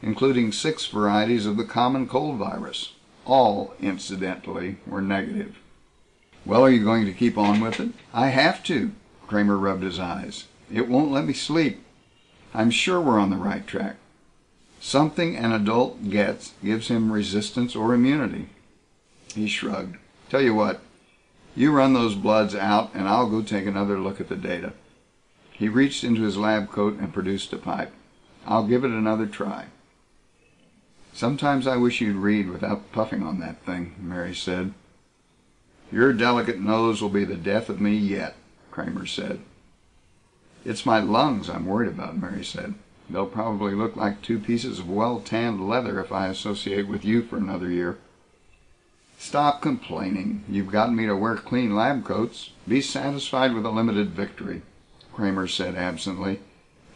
including 6 varieties of the common cold virus. All, incidentally, were negative. "Well, are you going to keep on with it?" "I have to." Kramer rubbed his eyes. "It won't let me sleep. I'm sure we're on the right track. Something an adult gets gives him resistance or immunity." He shrugged. "Tell you what, you run those bloods out and I'll go take another look at the data." He reached into his lab coat and produced a pipe. "I'll give it another try." "Sometimes I wish you'd read without puffing on that thing," Mary said. "Your delicate nose will be the death of me yet," Kramer said. "It's my lungs I'm worried about," Mary said. "They'll probably look like 2 pieces of well-tanned leather if I associate with you for another year." "Stop complaining. You've gotten me to wear clean lab coats. Be satisfied with a limited victory," Kramer said absently,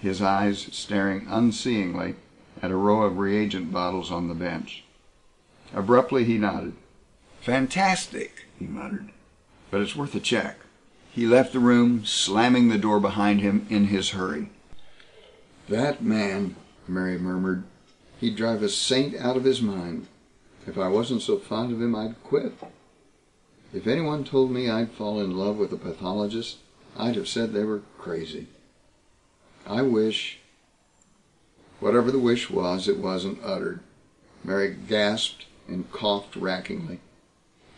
his eyes staring unseeingly at a row of reagent bottles on the bench. Abruptly he nodded. "Fantastic," he muttered. "But it's worth a check." He left the room, slamming the door behind him in his hurry. "That man," Mary murmured. "He'd drive a saint out of his mind. If I wasn't so fond of him, I'd quit. If anyone told me I'd fall in love with a pathologist, I'd have said they were crazy. I wish—" Whatever the wish was, it wasn't uttered. Mary gasped and coughed rackingly.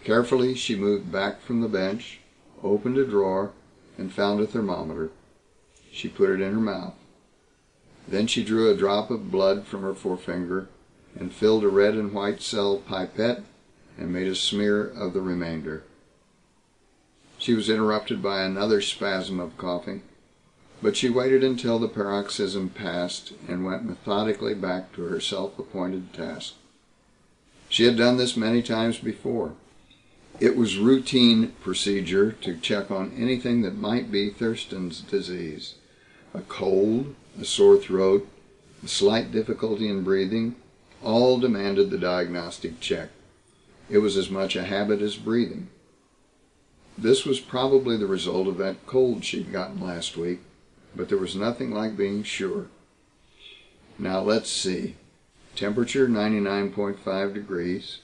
Carefully she moved back from the bench, opened a drawer, and found a thermometer. She put it in her mouth. Then she drew a drop of blood from her forefinger and filled a red and white cell pipette and made a smear of the remainder. She was interrupted by another spasm of coughing, but she waited until the paroxysm passed and went methodically back to her self-appointed task. She had done this many times before. It was routine procedure to check on anything that might be Thurston's disease. A cold, a sore throat, a slight difficulty in breathing, all demanded the diagnostic check. It was as much a habit as breathing. This was probably the result of that cold she'd gotten last week, but there was nothing like being sure. Now let's see. Temperature 99.5 degrees.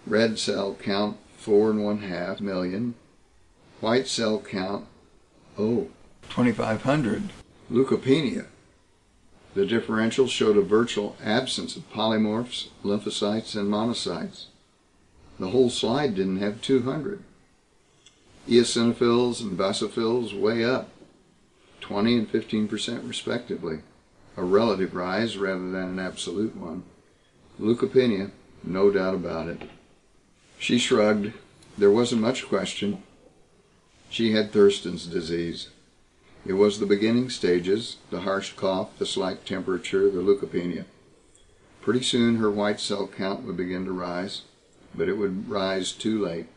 Red cell count 4.5 million. White cell count, 2,500. Leukopenia. The differential showed a virtual absence of polymorphs, lymphocytes, and monocytes. The whole slide didn't have 200. Eosinophils and basophils way up, 20 and 15% respectively, a relative rise rather than an absolute one. Leukopenia, no doubt about it. She shrugged. There wasn't much question. She had Thurston's disease. It was the beginning stages, the harsh cough, the slight temperature, the leukopenia. Pretty soon her white cell count would begin to rise, but it would rise too late.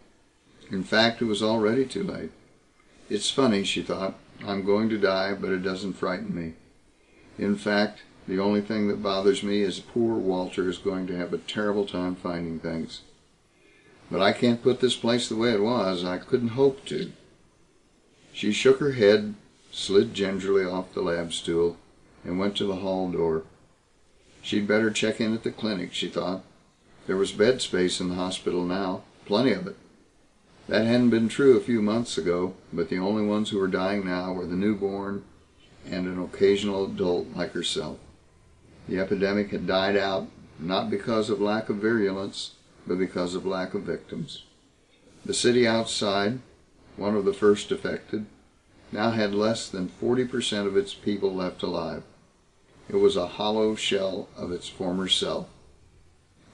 In fact, it was already too late. It's funny, she thought. I'm going to die, but it doesn't frighten me. In fact, the only thing that bothers me is poor Walter is going to have a terrible time finding things. But I can't put this place the way it was. I couldn't hope to. She shook her head, slid gingerly off the lab stool, and went to the hall door. She'd better check in at the clinic, she thought. There was bed space in the hospital now, plenty of it. That hadn't been true a few months ago, but the only ones who were dying now were the newborn and an occasional adult like herself. The epidemic had died out, not because of lack of virulence, but because of lack of victims. The city outside, one of the first affected, now had less than 40% of its people left alive. It was a hollow shell of its former self.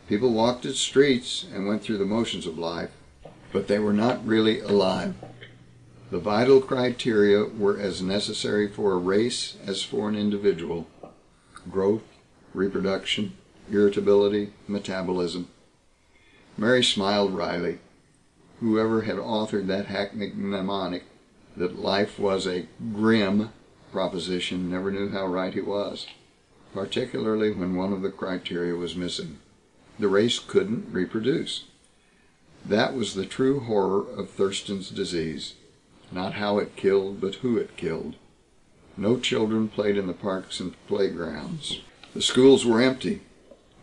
People walked its streets and went through the motions of life, but they were not really alive. The vital criteria were as necessary for a race as for an individual. Growth, reproduction, irritability, metabolism. Mary smiled wryly. Whoever had authored that hackneyed mnemonic that life was a grim proposition never knew how right he was, particularly when one of the criteria was missing. The race couldn't reproduce. That was the true horror of Thurston's disease. Not how it killed, but who it killed. No children played in the parks and playgrounds. The schools were empty.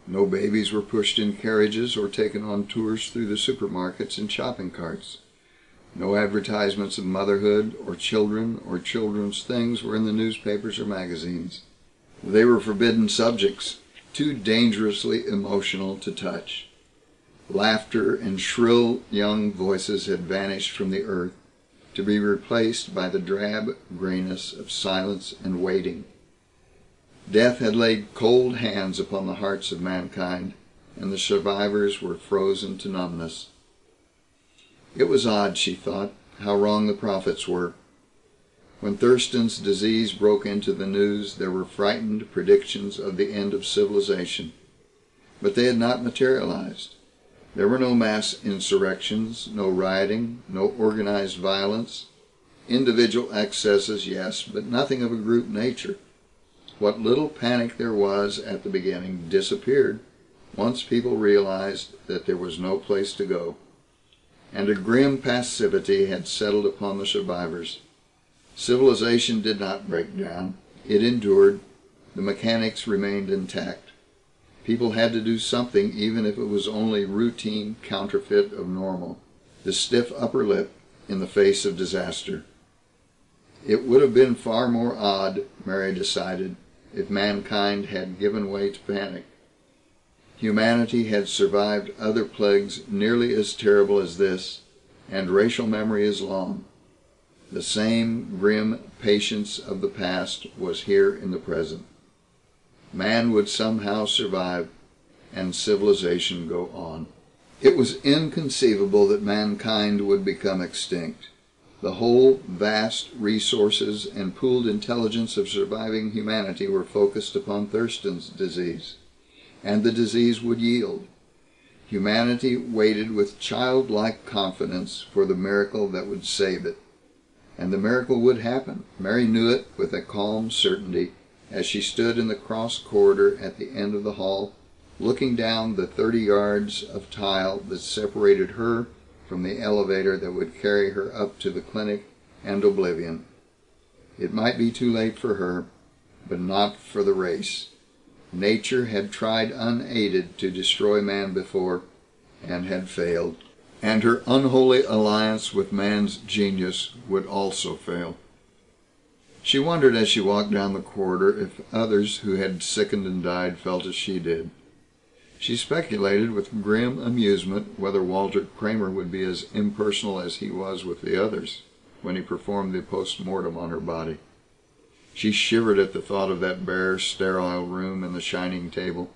No babies were pushed in carriages or taken on tours through the supermarkets in shopping carts. No advertisements of motherhood or children or children's things were in the newspapers or magazines. They were forbidden subjects, too dangerously emotional to touch. Laughter and shrill young voices had vanished from the earth, to be replaced by the drab grayness of silence and waiting. Death had laid cold hands upon the hearts of mankind, and the survivors were frozen to numbness. It was odd, she thought, how wrong the prophets were. When Thurston's disease broke into the news, there were frightened predictions of the end of civilization. But they had not materialized. There were no mass insurrections, no rioting, no organized violence. Individual excesses, yes, but nothing of a group nature. What little panic there was at the beginning disappeared once people realized that there was no place to go. And a grim passivity had settled upon the survivors. Civilization did not break down. It endured. The mechanics remained intact. People had to do something, even if it was only routine counterfeit of normal. The stiff upper lip in the face of disaster. It would have been far more odd, Mary decided, if mankind had given way to panic. Humanity had survived other plagues nearly as terrible as this, and racial memory is long. The same grim patience of the past was here in the present. Man would somehow survive, and civilization go on. It was inconceivable that mankind would become extinct. The whole vast resources and pooled intelligence of surviving humanity were focused upon Thurston's disease. And the disease would yield. Humanity waited with childlike confidence for the miracle that would save it. And the miracle would happen. Mary knew it with a calm certainty as she stood in the cross corridor at the end of the hall, looking down the 30 yards of tile that separated her from the elevator that would carry her up to the clinic and oblivion. It might be too late for her, but not for the race. Nature had tried unaided to destroy man before, and had failed. And her unholy alliance with man's genius would also fail. She wondered as she walked down the corridor if others who had sickened and died felt as she did. She speculated with grim amusement whether Walter Kramer would be as impersonal as he was with the others when he performed the post-mortem on her body. She shivered at the thought of that bare, sterile room and the shining table.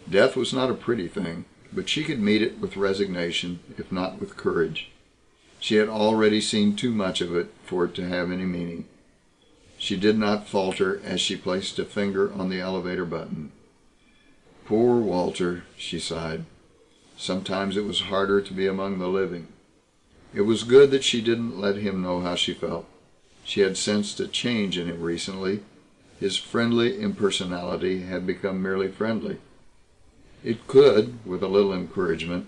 Death was not a pretty thing, but she could meet it with resignation, if not with courage. She had already seen too much of it for it to have any meaning. She did not falter as she placed a finger on the elevator button. Poor Walter, she sighed. Sometimes it was harder to be among the living. It was good that she didn't let him know how she felt. She had sensed a change in him recently. His friendly impersonality had become merely friendly. It could, with a little encouragement,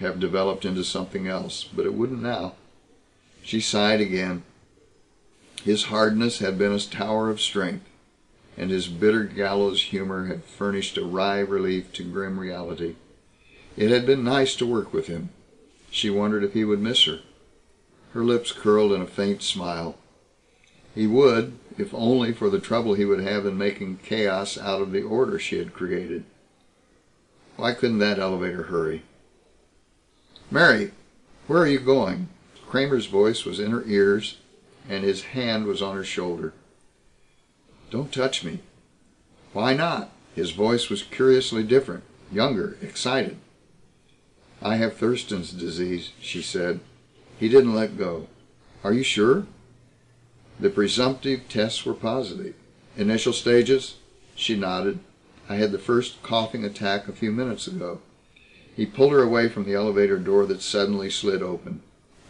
have developed into something else, but it wouldn't now. She sighed again. His hardness had been a tower of strength, and his bitter gallows humor had furnished a wry relief to grim reality. It had been nice to work with him. She wondered if he would miss her. Her lips curled in a faint smile. He would, if only for the trouble he would have in making chaos out of the order she had created. Why couldn't that elevator hurry? "Mary, where are you going?" Kramer's voice was in her ears, and his hand was on her shoulder. "Don't touch me." "Why not?" His voice was curiously different, younger, excited. "I have Thurston's disease," she said. He didn't let go. "Are you sure?" The presumptive tests were positive. "Initial stages?" She nodded. "I had the first coughing attack a few minutes ago." He pulled her away from the elevator door that suddenly slid open.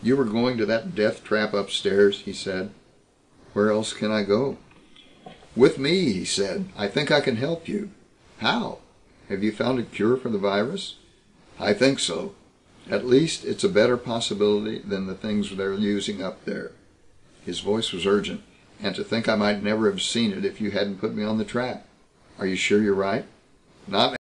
"You were going to that death trap upstairs," he said. "Where else can I go?" "With me," he said. "I think I can help you." "How? Have you found a cure for the virus?" "I think so. At least it's a better possibility than the things they're using up there." His voice was urgent. "And to think I might never have seen it if you hadn't put me on the track. Are you sure you're right?" "Not